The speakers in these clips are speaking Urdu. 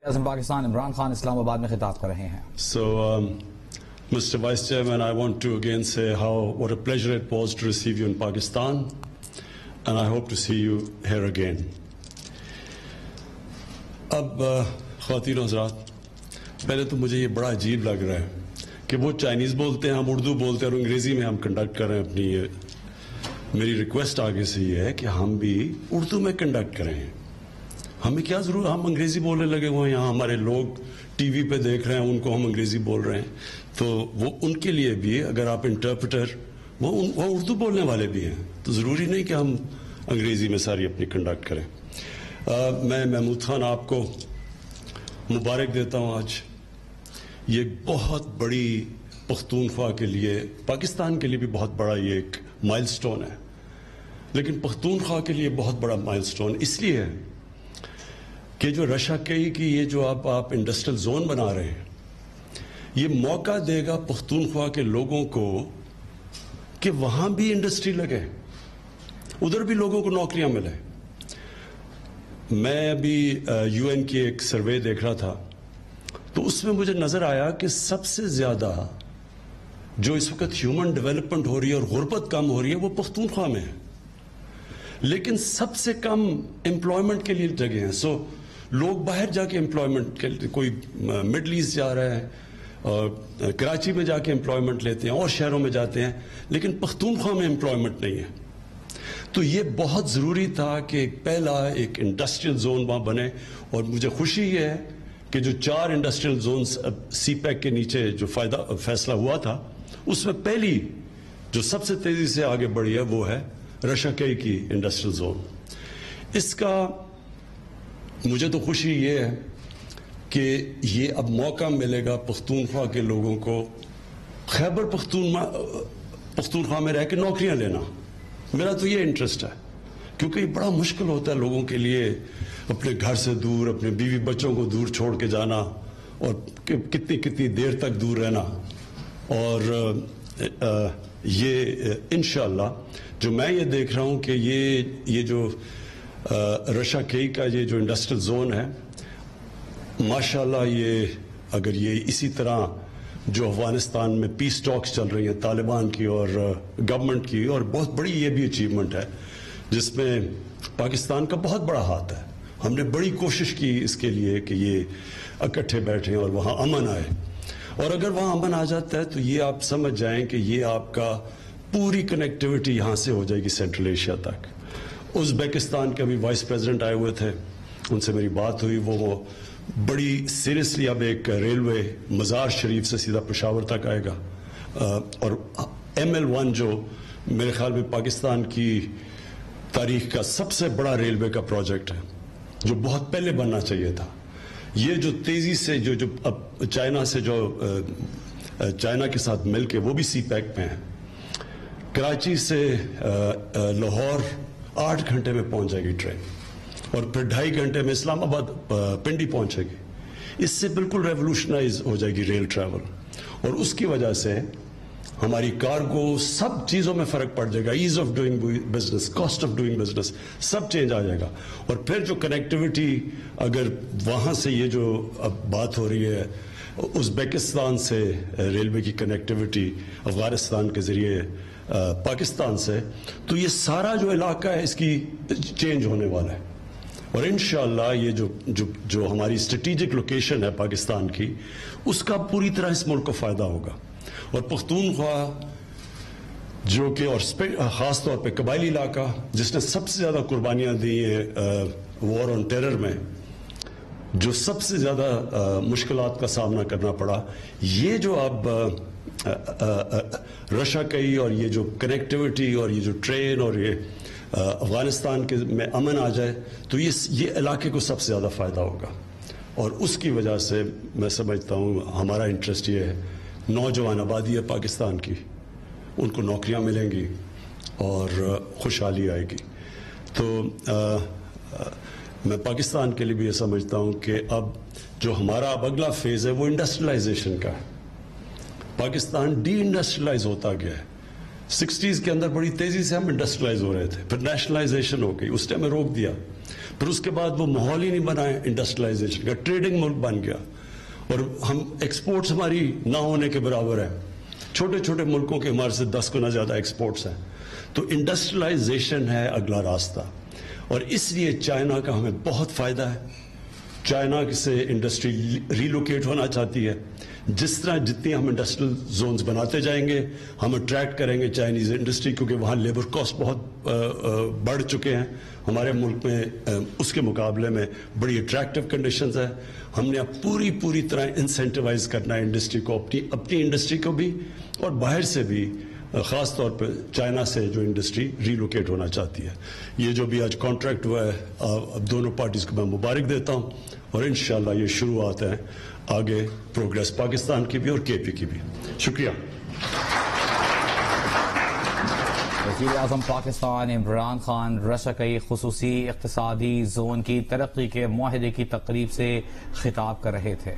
اعظم پاکستان عمران خان اسلام آباد میں خطاب کر رہے ہیں. So, Mr. Vice Chairman, I want to again say what a pleasure it was to receive you in Pakistan, and I hope to see you here again. اب خواتین و حضرات، پہلے تو مجھے یہ بڑا عجیب لگ رہا ہے کہ وہ چائنیز بولتے ہیں، ہم اردو بولتے ہیں اور انگریزی میں ہم کنڈکٹ کر رہے ہیں اپنی میری ریکویسٹ آگے سے یہ ہے کہ ہم بھی اردو میں کنڈکٹ کریں. ہمیں کیا ضرورت، ہم انگریزی بولنے لگے ہوئے ہیں، یہاں ہمارے لوگ ٹی وی پہ دیکھ رہے ہیں، ان کو ہم انگریزی بول رہے ہیں، تو وہ ان کے لیے بھی اگر آپ انٹرپریٹر وہ اردو بولنے والے بھی ہیں تو ضروری نہیں کہ ہم انگریزی میں ساری اپنی کنڈکٹ کریں. میں محمود خان آپ کو مبارک دیتا ہوں. آج یہ بہت بڑی پختونخوا کے لیے، پاکستان کے لیے بھی بہت بڑا یہ ایک مائل سٹون ہے، لیکن پختونخوا کے لیے بہت بڑا مائل سٹون اس لیے ہے کہ جو رشا کئی کی یہ جو آپ انڈسٹریل زون بنا رہے ہیں، یہ موقع دے گا پختونخوا کے لوگوں کو کہ وہاں بھی انڈسٹری لگے، ادھر بھی لوگوں کو نوکریاں ملے. میں ابھی یو این کی ایک سروے دیکھ رہا تھا تو اس میں مجھے نظر آیا کہ سب سے زیادہ جو اس وقت ہیومن ڈیولپمنٹ ہو رہی ہے اور غربت کم ہو رہی ہے وہ پختونخوا میں ہے، لیکن سب سے کم امپلائمنٹ کے لیے جگہ ہیں. سو لوگ باہر جا کے امپلائمنٹ کے لیے، کوئی مڈل ایسٹ جا رہا ہے، کراچی میں جا کے امپلائمنٹ لیتے ہیں اور شہروں میں جاتے ہیں، لیکن پختونخوا میں امپلائمنٹ نہیں ہے. تو یہ بہت ضروری تھا کہ پہلا ایک انڈسٹریل زون وہاں بنے، اور مجھے خوشی یہ ہے کہ جو 4 انڈسٹریل زونز سی پیک کے نیچے جو فیصلہ ہوا تھا اس میں پہلی جو سب سے تیزی سے آگے بڑھی ہے وہ ہے رشا کئی کی انڈسٹریل زون. اس کا مجھے تو خوشی یہ ہے کہ یہ اب موقع ملے گا پختونخوا کے لوگوں کو خیبر پختونخوا میں رہ کے نوکریاں لینا. میرا تو یہ انٹرسٹ ہے، کیونکہ یہ بڑا مشکل ہوتا ہے لوگوں کے لیے اپنے گھر سے دور، اپنے بیوی بچوں کو دور چھوڑ کے جانا اور کتنی دیر تک دور رہنا. اور یہ انشاءاللہ جو میں یہ دیکھ رہا ہوں کہ یہ جو رشا کئی کا یہ جو انڈسٹریل زون ہے، ماشاءاللہ یہ اگر یہ اسی طرح جو افغانستان میں پیس ٹاکس چل رہی ہیں طالبان کی اور گورنمنٹ کی، اور بہت بڑی یہ بھی اچیومنٹ ہے جس میں پاکستان کا بہت بڑا ہاتھ ہے. ہم نے بڑی کوشش کی اس کے لیے کہ یہ اکٹھے بیٹھیں اور وہاں امن آئے، اور اگر وہاں امن آ جاتا ہے تو یہ آپ سمجھ جائیں کہ یہ آپ کا پوری کنیکٹیوٹی یہاں سے ہو جائے گی سینٹرل ایشیا تک. ازبیکستان کے ابھی وائس پریزیڈنٹ آئے ہوئے تھے، ان سے میری بات ہوئی، وہ بڑی سیریسلی اب ایک ریلوے مزار شریف سے سیدھا پشاور تک آئے گا، اور ML1 جو میرے خیال میں پاکستان کی تاریخ کا سب سے بڑا ریلوے کا پروجیکٹ ہے جو بہت پہلے بننا چاہیے تھا. یہ جو تیزی سے جو اب چائنا سے جو چائنا کے ساتھ مل کے وہ بھی سی پیک میں ہے، کراچی سے لاہور 8 گھنٹے میں پہنچ جائے گی ٹرین، اور پھر 2.5 گھنٹے میں اسلام آباد پنڈی پہنچے گی. اس سے بالکل ریولوشنائز ہو جائے گی ریل ٹریول، اور اس کی وجہ سے ہماری کارگو سب چیزوں میں فرق پڑ جائے گا. Ease of doing business, cost of doing business, سب چینج آ جائے گا. اور پھر جو کنیکٹیوٹی اگر وہاں سے یہ جو اب بات ہو رہی ہے ازبیکستان سے ریلوے کی کنیکٹیوٹی افغانستان کے ذریعے پاکستان سے، تو یہ سارا جو علاقہ ہے اس کی چینج ہونے والا ہے. اور انشاءاللہ یہ جو ہماری اسٹریٹجک لوکیشن ہے پاکستان کی، اس کا پوری طرح اس ملک کو فائدہ ہوگا. اور پختونخوا جو کہ اور خاص طور پہ قبائلی علاقہ جس نے سب سے زیادہ قربانیاں دی ہیں وار آن ٹیرر میں، جو سب سے زیادہ مشکلات کا سامنا کرنا پڑا، یہ جو اب رشا کئی اور یہ جو کنیکٹیوٹی اور یہ جو ٹرین اور یہ افغانستان کے میں امن آ جائے تو یہ علاقے کو سب سے زیادہ فائدہ ہوگا. اور اس کی وجہ سے میں سمجھتا ہوں ہمارا انٹرسٹ یہ ہے، نوجوان آبادی ہے پاکستان کی، ان کو نوکریاں ملیں گی اور خوشحالی آئے گی. تو میں پاکستان کے لیے بھی یہ سمجھتا ہوں کہ اب جو ہمارا اب اگلا فیز ہے وہ انڈسٹریلائزیشن کا ہے. پاکستان ڈی انڈسٹریلائز ہوتا گیا ہے. 60s کے اندر بڑی تیزی سے ہم انڈسٹریلائز ہو رہے تھے، پھر نیشنلائزیشن ہو گئی، اس ٹائم میں روک دیا. پھر اس کے بعد وہ ماحول ہی نہیں بنا ہے انڈسٹریلائزیشن کا، ٹریڈنگ ملک بن گیا اور ہم ایکسپورٹس ہماری نہ ہونے کے برابر ہے. چھوٹے چھوٹے ملکوں کے ہمارے سے 10 گنا زیادہ ایکسپورٹس ہیں. تو انڈسٹریلائزیشن ہے اگلا راستہ، اور اس لیے چائنا کا ہمیں بہت فائدہ ہے. چائنا سے انڈسٹری ریلوکیٹ ہونا چاہتی ہے. جس طرح جتنی ہم انڈسٹریل زونز بناتے جائیں گے ہم اٹریکٹ کریں گے چائنیز انڈسٹری، کیونکہ وہاں لیبر کاسٹ بہت بڑھ چکے ہیں. ہمارے ملک میں اس کے مقابلے میں بڑی اٹریکٹیو کنڈیشنز ہیں. ہم نے اب پوری طرح انسینٹیوائز کرنا ہے انڈسٹری کو، اپنی انڈسٹری کو بھی اور باہر سے بھی، خاص طور پہ چائنا سے جو انڈسٹری ریلوکیٹ ہونا چاہتی ہے. یہ جو بھی آج کانٹریکٹ ہوا ہے، اب دونوں پارٹیز کو میں مبارک دیتا ہوں، اور انشاءاللہ یہ شروعات ہے آگے پروگریس پاکستان کی بھی اور کے پی کی بھی. شکریہ. وزیر اعظم پاکستان عمران خان رشکئی خصوصی اقتصادی زون کی ترقی کے معاہدے کی تقریب سے خطاب کر رہے تھے.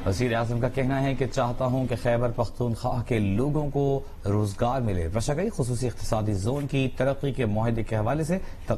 وزیر اعظم کا کہنا ہے کہ چاہتا ہوں کہ خیبر پختونخوا کے لوگوں کو روزگار ملے. رشکئی خصوصی اقتصادی زون کی ترقی کے معاہدے کے حوالے سے